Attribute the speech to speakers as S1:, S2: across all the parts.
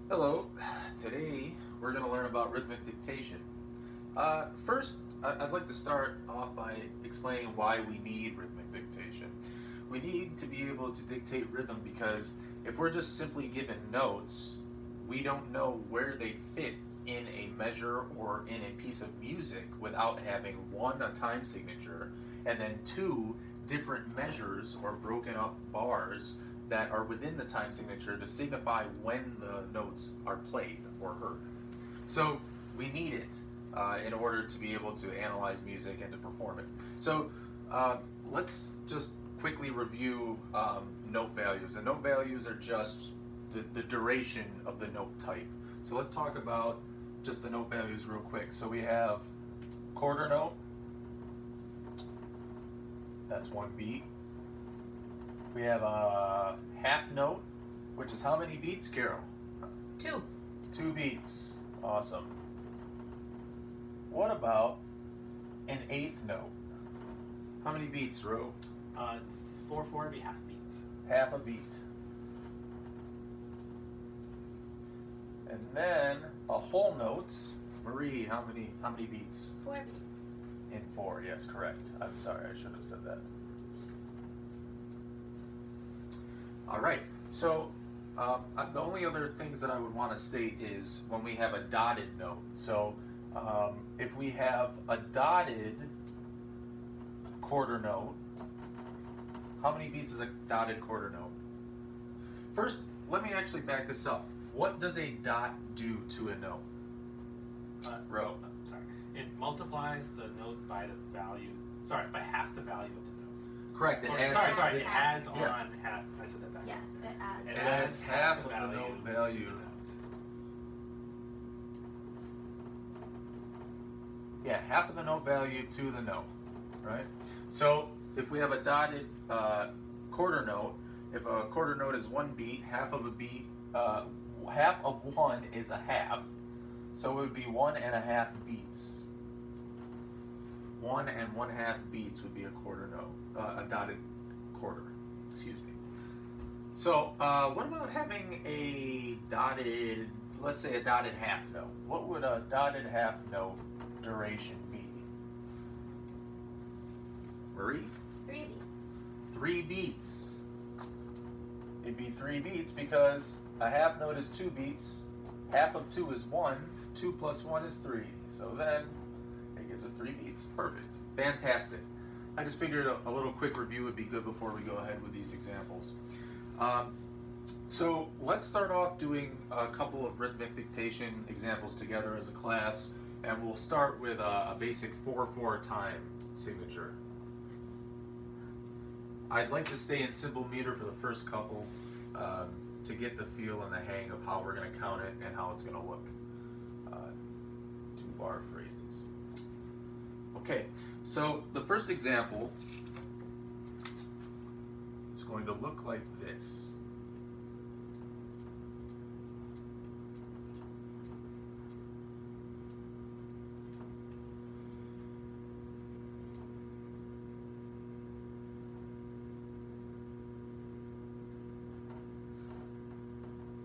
S1: Hello, today we're going to learn about rhythmic dictation. First, I'd like to start off by explaining why we need rhythmic dictation. We need to be able to dictate rhythm because if we're just simply given notes, we don't know where they fit in a measure or in a piece of music without having one, a time signature, and then two, different measures or broken up bars that are within the time signature to signify when the notes are played or heard. So we need it in order to be able to analyze music and to perform it. So let's just quickly review note values. And note values are just the duration of the note type. So let's talk about just the note values real quick. So we have quarter note, that's one beat. We have a half note, which is how many beats, Carol?
S2: Two.
S1: 2 beats. Awesome. What about an eighth note? How many beats, Ro?
S2: 4/4 would be half beats.
S1: Half a beat. And then a whole note. Marie, how many beats?
S3: 4 beats.
S1: In 4, yes, correct. I'm sorry, I should have said that. All right, so the only other things that I would want to state is when we have a dotted note. So if we have a dotted quarter note, how many beats is a dotted quarter note? First, let me actually back this up. What does a dot do to a note?
S2: Sorry. It multiplies the note by the value. Sorry, by half the value of the notes.
S1: Correct. It adds,
S2: It adds on
S1: yeah.
S2: half. I said that back.
S3: Yes, it adds.
S2: It
S1: adds half of the note
S2: to
S1: value.
S2: the notes.
S1: Yeah, half of the note value to the note, right? So if we have a dotted quarter note, if a quarter note is 1 beat, half of a beat, half of 1 is a half. So it would be 1.5 beats. 1 1/2 beats would be a quarter note, a dotted quarter, excuse me. So what about having a dotted, let's say a dotted half note? What would a dotted half note duration be? Marie?
S3: 3 beats.
S1: 3 beats. It'd be 3 beats because a half note is 2 beats, half of 2 is 1, 2 plus 1 is 3. So then it gives us 3 beats. Perfect. Fantastic. I just figured a little quick review would be good before we go ahead with these examples. So let's start off doing a couple of rhythmic dictation examples together as a class, and we'll start with a basic 4/4 time signature. I'd like to stay in simple meter for the first couple to get the feel and the hang of how we're going to count it and how it's going to look. 2-bar phrases. Okay, so the first example is going to look like this.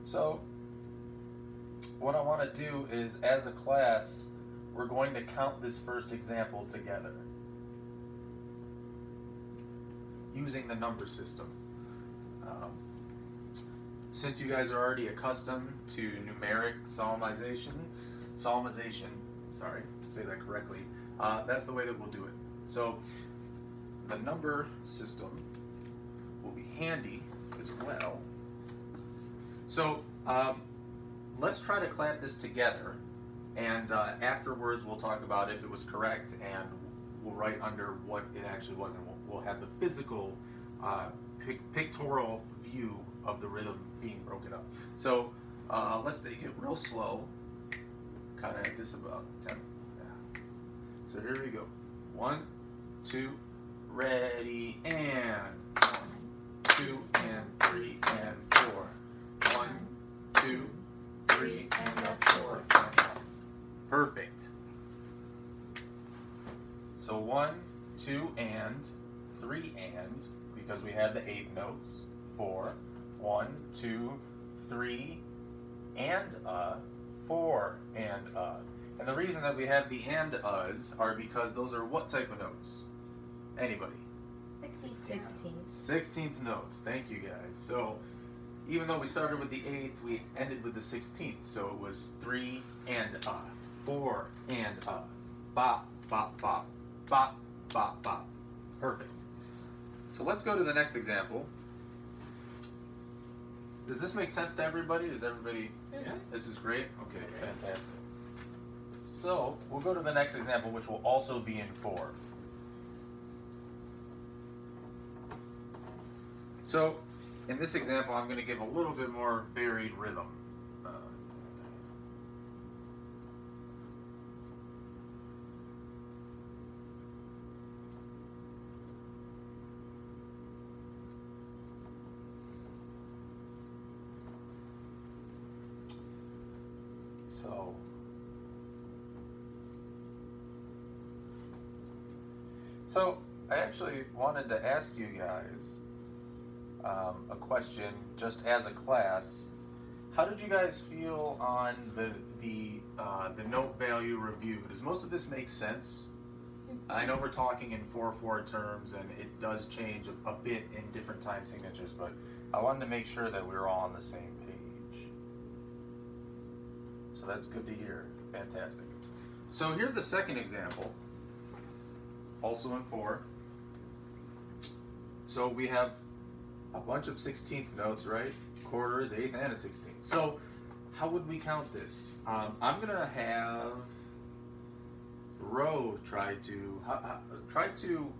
S1: So what I want to do is, as a class, we're going to count this first example together using the number system. Since you guys are already accustomed to numeric solmization, sorry, say that correctly, that's the way that we'll do it. So the number system will be handy as well. So let's try to clamp this together, and afterwards we'll talk about if it was correct, and we'll write under what it actually was, and we'll have the physical pictorial view of the rhythm being broken up. So let's take it real slow, kind of at this about 10. Yeah. So here we go. 1, 2, ready, and 1, 2, and 3, and 4. 1, 2, 3, and a 4. Perfect. So 1, 2, and 3, and, because we have the 8 notes. 4, 1, 2, 3, and for and And the reason that we have the and us are because those are what type of notes? Anybody? 16th notes. Thank you guys. So even though we started with the 8th, we ended with the 16th. So it was 3 and 4 and bop, bop, bop, bop, bop, bop. Perfect. So let's go to the next example. Does this make sense to everybody? Is everybody?
S2: Yeah.
S1: This is great? Okay, fantastic. So we'll go to the next example, which will also be in 4. So in this example, I'm going to give a little bit more varied rhythm. So I actually wanted to ask you guys a question, just as a class. How did you guys feel on the note value review? Does most of this make sense? I know we're talking in 4/4 terms, and it does change a bit in different time signatures, but I wanted to make sure that we were all on the same page. So that's good to hear. Fantastic. So here's the second example, also in 4. So we have a bunch of 16th notes, right? Quarters, 8th, and a 16th. So how would we count this? I'm gonna have Ro try to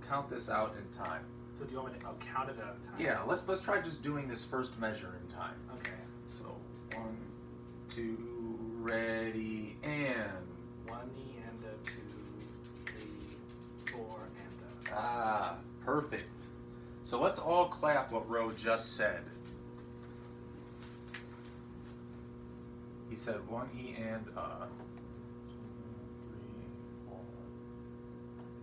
S1: count this out in time.
S2: So do you want me to count it out in time?
S1: Yeah, let's try just doing this first measure in time.
S2: Okay.
S1: So 1, 2, ready, and
S2: 1 and a 2, 3, 4 and a.
S1: Ah, perfect. So let's all clap what Ro just said. He said 1 E and 2, 3, 4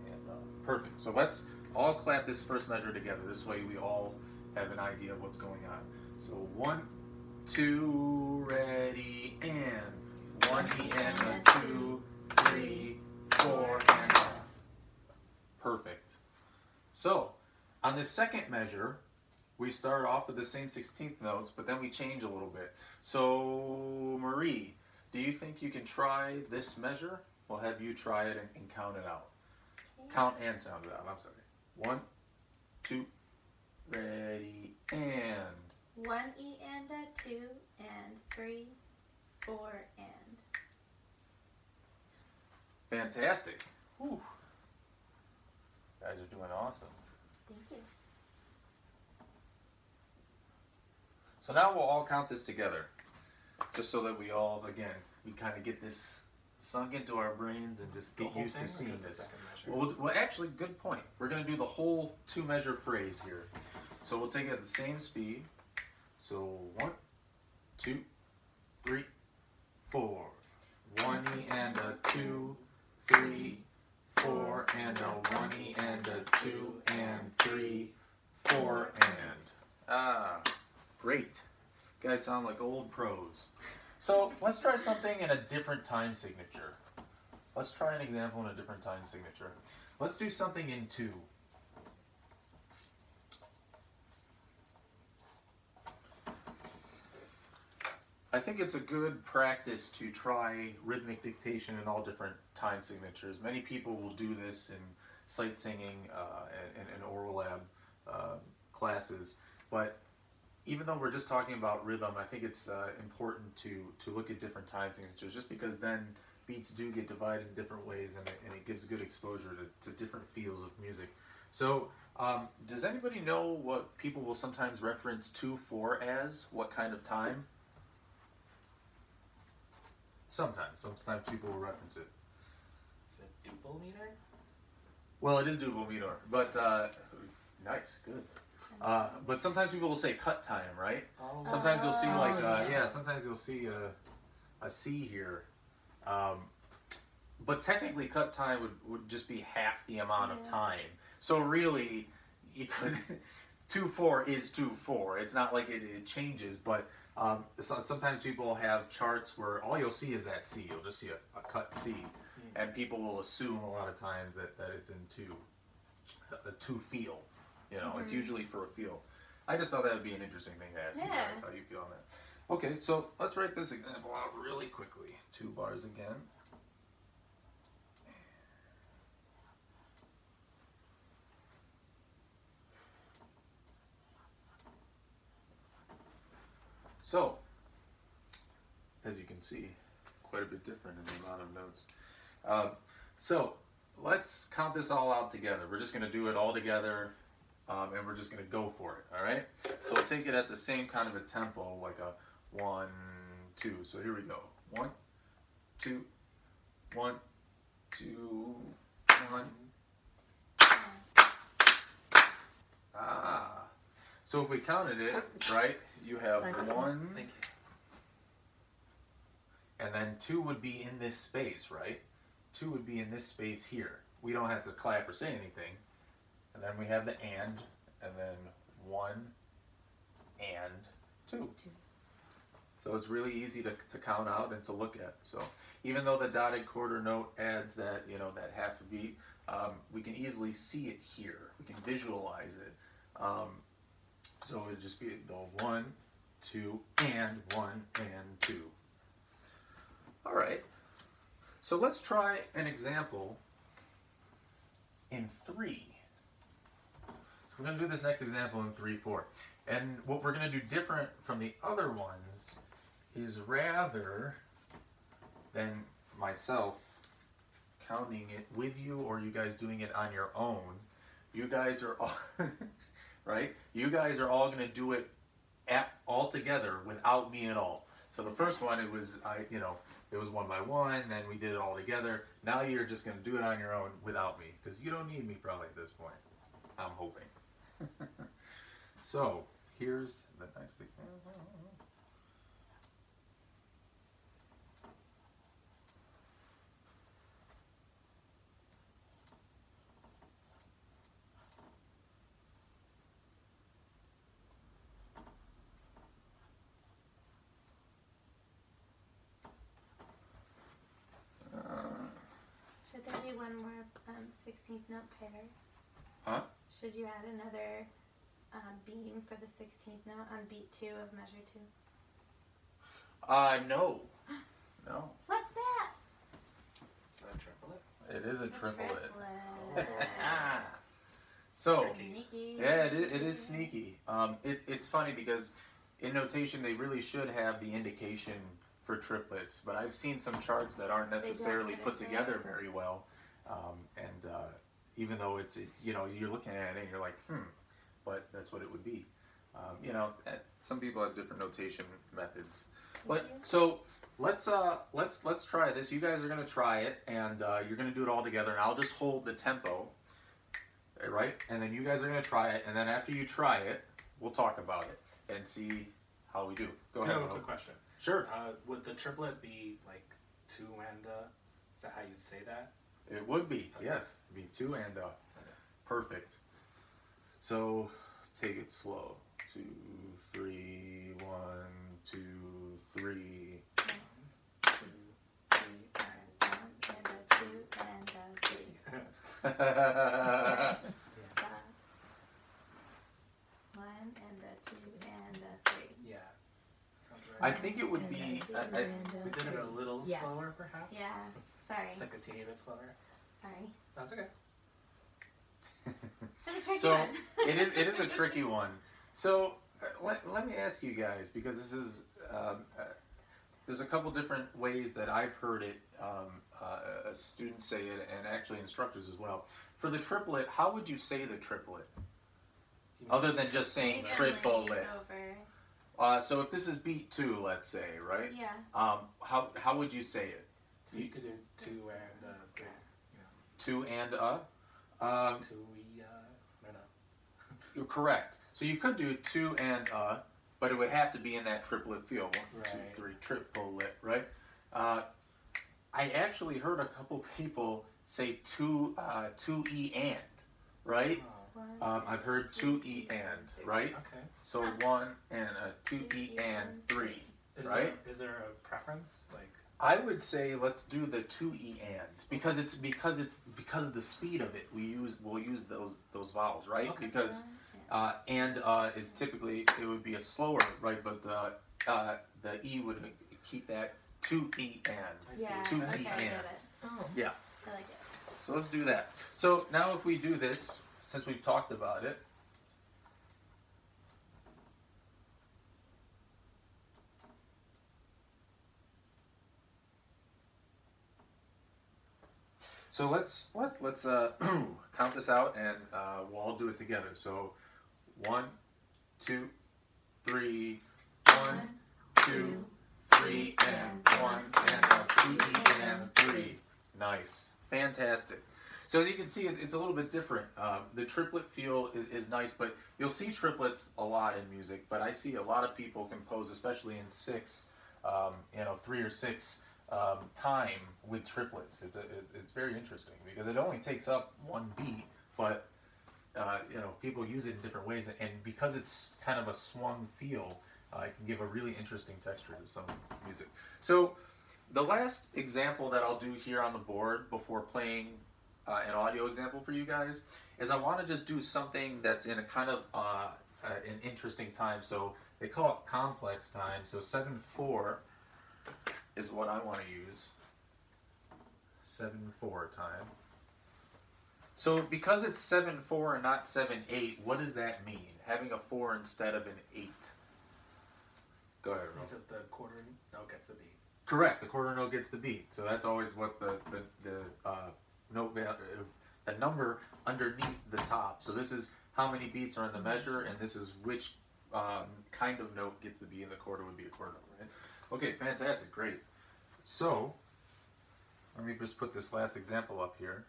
S1: and Perfect. So let's all clap this first measure together. This way we all have an idea of what's going on. So 1, 2, ready, and 1 E and a 2, 3, 4 and Perfect. So on this second measure, we start off with the same 16th notes, but then we change a little bit. So, Marie, do you think you can try this measure? We'll have you try it and count it out. Okay. Count and sound it out. I'm sorry. 1, 2, ready, and
S3: 1 E and a 2 and 3, 4 and.
S1: Fantastic. Whew. You guys are doing awesome.
S3: Thank you.
S1: So now we'll all count this together, just so that we all, again, we kind of get this sunk into our brains and just get used to seeing this. Well, actually, good point. We're going to do the whole 2-measure phrase here. So we'll take it at the same speed. So 1, 2, 3, 4. 1 E and a 2, 3, 4 and a 1 E and a 2 and 3, 4 and. Great. You guys sound like old pros. So let's try something in a different time signature. Let's try an example in a different time signature. Let's do something in 2. I think it's a good practice to try rhythmic dictation in all different time signatures. Many people will do this in sight singing and oral lab classes, but even though we're just talking about rhythm, I think it's important to look at different time signatures, just because then beats do get divided in different ways, and it gives good exposure to different feels of music. So does anybody know what people will sometimes reference 2/4 as? What kind of time? Sometimes people will reference it.
S2: Is it duple meter?
S1: Well, it is duple meter, but nice, good. But sometimes people will say cut time, right?
S2: Oh.
S1: Sometimes you'll see like sometimes you'll see a C here, but technically cut time would just be half the amount of time. So really, you could 2/4 is 2/4. It's not like it changes, but Sometimes people have charts where all you'll see is that C. You'll just see a cut C, and people will assume a lot of times that it's in a two feel. You know, it's usually for a feel. I just thought that would be an interesting thing to ask you guys. How do you feel on that? Okay, so let's write this example out really quickly. 2 bars again. So, as you can see, quite a bit different in the amount of notes. So, let's count this all out together. We're just going to do it all together, and we're just going to go for it, all right? So, we'll take it at the same kind of a tempo, like a 1, 2. So, here we go. 1, 2, 1, 2, 1. Ah. So if we counted it, right, you have 1, and then 2 would be in this space, right? 2 would be in this space here. We don't have to clap or say anything. And then we have the and then 1 and 2. So it's really easy to count out and to look at. So even though the dotted quarter note adds that, you know, that half a beat, we can easily see it here. We can visualize it. So it would just be the 1, 2, and 1 and 2. All right. So let's try an example in 3. So we're going to do this next example in 3/4. And what we're going to do different from the other ones is rather than myself counting it with you or you guys doing it on your own, you guys are all, right? You guys are all going to do it all together without me at all. So the first one, it was, it was 1 by 1, then we did it all together. Now you're just going to do it on your own without me, because you don't need me probably at this point. I'm hoping. So, here's the next example.
S3: Should there be one more 16th note pair?
S1: Huh?
S3: Should you add another beam for the 16th note on beat 2 of measure 2?
S1: No. No.
S3: What's that?
S2: Is that a triplet?
S1: It is a triplet.
S3: Triplet.
S1: So,
S3: Sneaky.
S1: yeah, it is sneaky. It's funny because in notation they really should have the indication for triplets, but I've seen some charts that aren't necessarily put together very well, and even though it's, you're looking at it and you're like, but that's what it would be. Some people have different notation methods. But so let's try this. You guys are gonna try it, and you're gonna do it all together, and I'll just hold the tempo, right? And then you guys are gonna try it, and then after you try it, we'll talk about it and see how we do. Go ahead.
S2: I have a quick question.
S1: Sure.
S2: Would the triplet be like 2 and is that how you'd say that?
S1: It would be,
S2: Okay.
S1: yes. It'd be 2 and Perfect. So take it slow. 2, 3, 1, 2, 3.
S2: 1, 2, 3, and
S3: 1 and a 2 and a 3.
S1: Yeah.
S3: 1 and a 2 and a 3.
S2: yeah. Sounds right.
S1: I think it would be.
S2: We did it a little slower, perhaps.
S3: Yeah. Sorry.
S2: Just like a teeny bit slower.
S3: Sorry.
S2: That's okay.
S3: That's a tricky
S1: So
S3: one.
S1: it is a tricky one. So let me ask you guys, because this is there's a couple different ways that I've heard it. Students say it, and actually instructors as well. For the triplet, how would you say the triplet? Other than just saying triplet. So if this is beat 2, let's say, right?
S3: Yeah.
S1: How would you say it?
S2: So you could do 2 and
S1: 2 and
S2: 2 no.
S1: You're correct. So you could do 2 and but it would have to be in that triplet feel. 1, 2, 3, triplet, right? I actually heard a couple people say 2 E and, right? I've heard 2 E and, right?
S2: Okay.
S1: So 1 and a 2 E and 3, right?
S2: Is there a preference? Like,
S1: I would say let's do the 2 E and because of the speed of it. We'll use those vowels, right?
S2: Okay.
S1: Because and is typically it would be a slower, right? But the E would keep that 2 E and.
S3: Yeah.
S1: 2
S3: Okay,
S1: E
S3: I
S1: and.
S3: get it.
S4: Oh.
S1: Yeah.
S3: I like it.
S1: So let's do that. So now if we do this, since we've talked about it, so let's count this out and we'll all do it together. So 1, 2, 3, 1, 2, 3, and 1, and a 2 E and 3. Nice. Fantastic. So as you can see, it's a little bit different. The triplet feel is nice, but you'll see triplets a lot in music, but I see a lot of people compose, especially in 6, 3 or 6 time with triplets. It's very interesting because it only takes up 1 beat, but people use it in different ways, and because it's kind of a swung feel, it can give a really interesting texture to some music. So the last example that I'll do here on the board before playing an audio example for you guys is I want to just do something that's in a kind of an interesting time. So they call it complex time. So 7/4 is what I want to use. 7/4 time. So because it's 7/4 and not 7/8, what does that mean? Having a 4 instead of an 8. Go ahead, Ron.
S2: means that the quarter note gets the beat.
S1: Correct. The quarter note gets the beat. So that's always what the note value, the number underneath the top. So this is how many beats are in the measure, and this is which kind of note gets the beat, and the quarter would be a quarter note, right? Okay, fantastic, great. So let me just put this last example up here.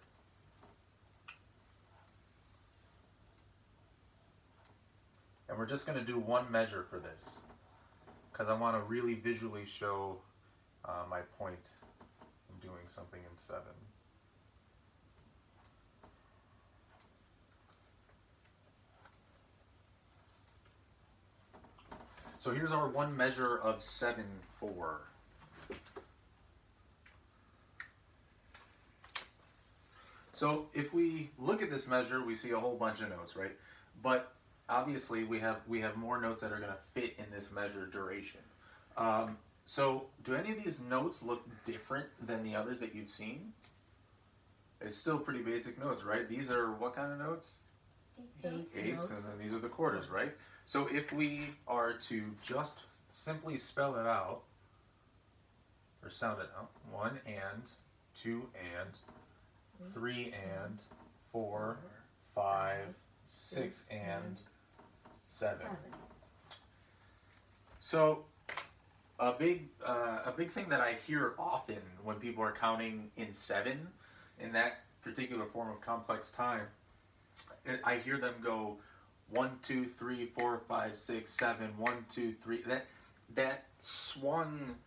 S1: And we're just going to do one measure for this because I want to really visually show my point in doing something in 7. So here's our one measure of 7/4. So if we look at this measure, we see a whole bunch of notes, right? But obviously we have more notes that are going to fit in this measure duration. So do any of these notes look different than the others that you've seen? It's still pretty basic notes, right? These are what kind of notes?
S4: Eighths.
S1: Eighths, and then these are the quarters, right? So if we are to just simply spell it out, or sound it out, 1 and, 2 and, 3 and, 4, 5, 6 and, 7. So a big thing that I hear often when people are counting in 7, in that particular form of complex time, I hear them go 1, 2, 3, 4, 5, 6, 7, 1, 2, 3. That swung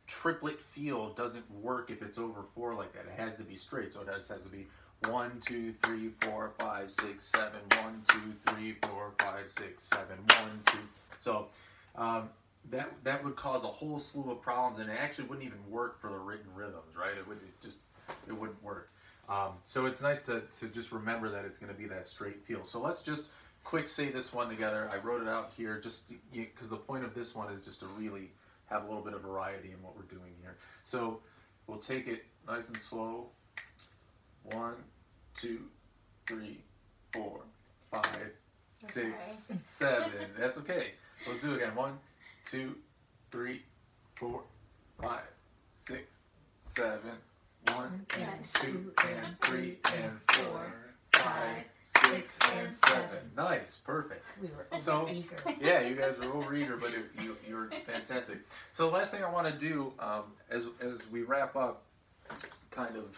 S1: triplet feel doesn't work if it's over 4 like that. It has to be straight. So it has to be 1, 2, 3, 4, 5, 6, 7, 1, 2, 3, 4, 5, 6, 7, 1, 2. So that would cause a whole slew of problems, and it actually wouldn't even work for the written rhythms, right? It wouldn't work. So it's nice to just remember that it's going to be that straight feel. So let's just quick say this one together. I wrote it out here just because the point of this one is just to really have a little bit of variety in what we're doing here. So we'll take it nice and slow. 1, 2, 3, 4, 5, 6, 7. That's okay. Let's do it again. 1, 2, 3, 4, 5, 6, 7. 1 and 2 and 3 and 4, 5, 6 and 7. Nice, perfect.
S4: We were
S1: So,
S4: eager.
S1: yeah, you guys were over-eager, but you're fantastic. So the last thing I want to do as we wrap up kind of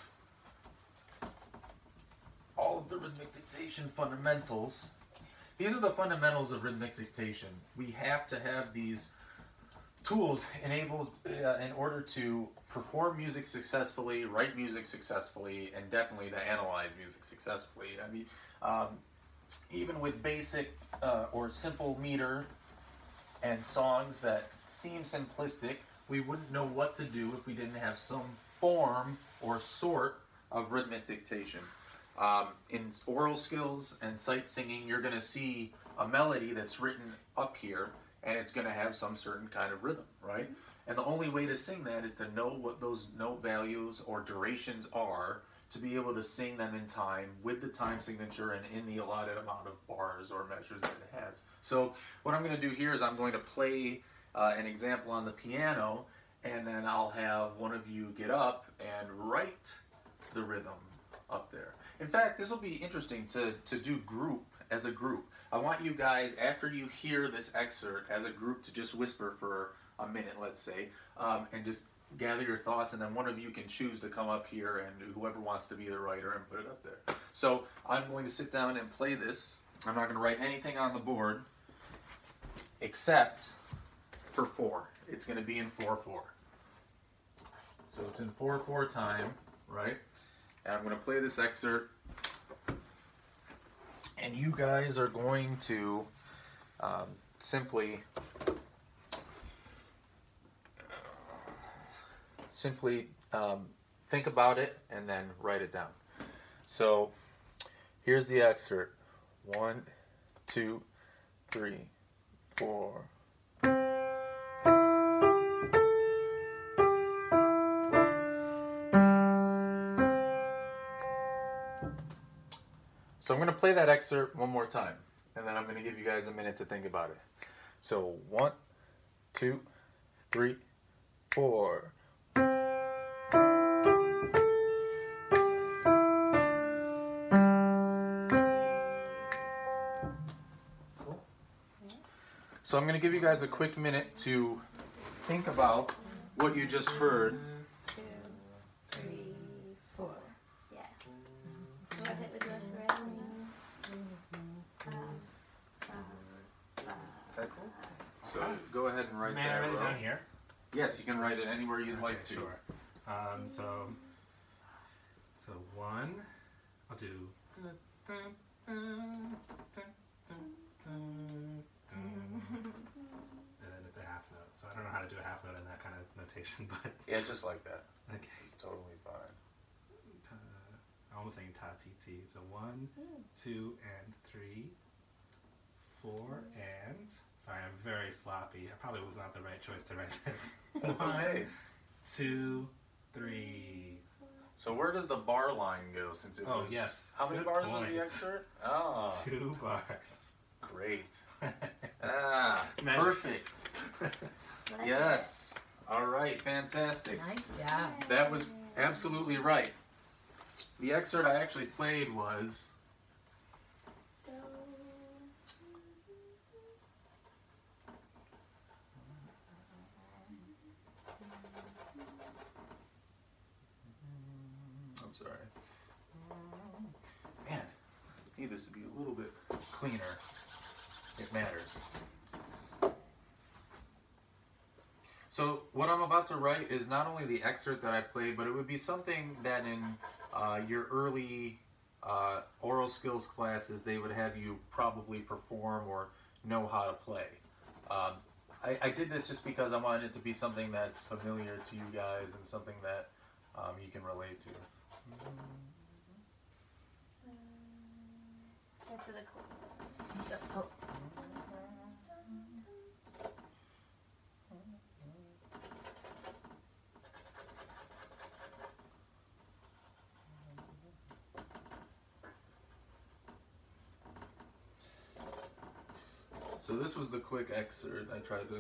S1: all of the rhythmic dictation fundamentals, these are the fundamentals of rhythmic dictation. We have to have these tools enabled in order to perform music successfully, write music successfully, and definitely to analyze music successfully. I mean, even with basic or simple meter and songs that seem simplistic, we wouldn't know what to do if we didn't have some form or sort of rhythmic dictation. In oral skills and sight singing, you're going to see a melody that's written up here, and it's going to have some certain kind of rhythm, right? And the only way to sing that is to know what those note values or durations are, to be able to sing them in time with the time signature and in the allotted amount of bars or measures that it has. So what I'm going to do here is I'm going to play an example on the piano, and then I'll have one of you get up and write the rhythm up there. In fact, this will be interesting to do group as a group. I want you guys, after you hear this excerpt, as a group to just whisper for a minute, let's say, and just gather your thoughts, and then one of you can choose to come up here, and whoever wants to be the writer and put it up there. So I'm going to sit down and play this. I'm not going to write anything on the board except for 4. It's going to be in 4/4. So it's in 4/4 time, right? And I'm going to play this excerpt, and you guys are going to simply think about it and then write it down. So here's the excerpt. 1, 2, 3, 4. So I'm going to play that excerpt one more time, and then I'm going to give you guys a minute to think about it. So 1, 2, 3, 4. So I'm going to give you guys a quick minute to think about what you just heard.
S3: 2, 3, 4. Yeah. Go ahead with yours, right?
S1: Is that cool? So go ahead and write
S2: May I
S1: that.
S2: write it down here?
S1: Yes, you can write it anywhere you'd like to.
S2: Sure. So 1, I'll do. And then it's a half note. So I don't know how to do a half note in that kind of notation, but
S1: Yeah, just like that.
S2: okay.
S1: It's totally fine.
S2: I'm almost saying ta ti ti. So 1, 2, and 3, 4, and sorry, I'm very sloppy. I probably was not the right choice to write this.
S1: That's okay.
S2: 2, 3.
S1: So where does the bar line go? Since it
S2: Oh
S1: was,
S2: yes.
S1: How many
S2: Good
S1: bars was
S2: point.
S1: the excerpt? Oh,
S2: 2 bars.
S1: great. Ah,
S2: Measures.
S1: perfect. Yes. All right, fantastic.
S4: Nice job.
S1: That was absolutely right. The excerpt I actually played was
S3: So,
S1: I'm sorry. Man, I need this to be a little bit cleaner. It matters. So what I'm about to write is not only the excerpt that I played, but it would be something that in your early oral skills classes they would have you probably perform or know how to play. I did this just because I wanted it to be something that's familiar to you guys and something that you can relate to.
S3: get to the cool.
S4: Oh,
S1: So this was the quick excerpt. I tried to...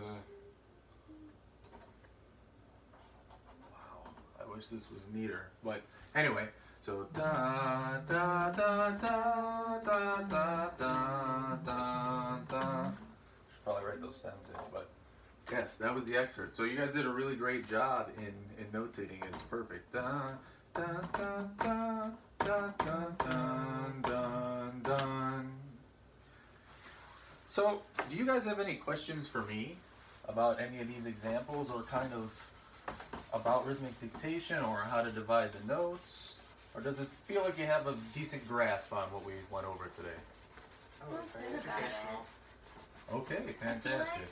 S1: Wow, I wish this was neater. But anyway, so da da da da da da da da da. Should probably write those stems in, but yes, that was the excerpt. So you guys did a really great job in notating. It's perfect. Da da da da da da dun dun dun. So, do you guys have any questions for me about any of these examples, or kind of about rhythmic dictation, or how to divide the notes? Or does it feel like you have a decent grasp on what we went over today?
S2: That was very
S3: Good about it.
S2: educational.
S1: Okay,
S3: I feel
S1: fantastic.
S3: like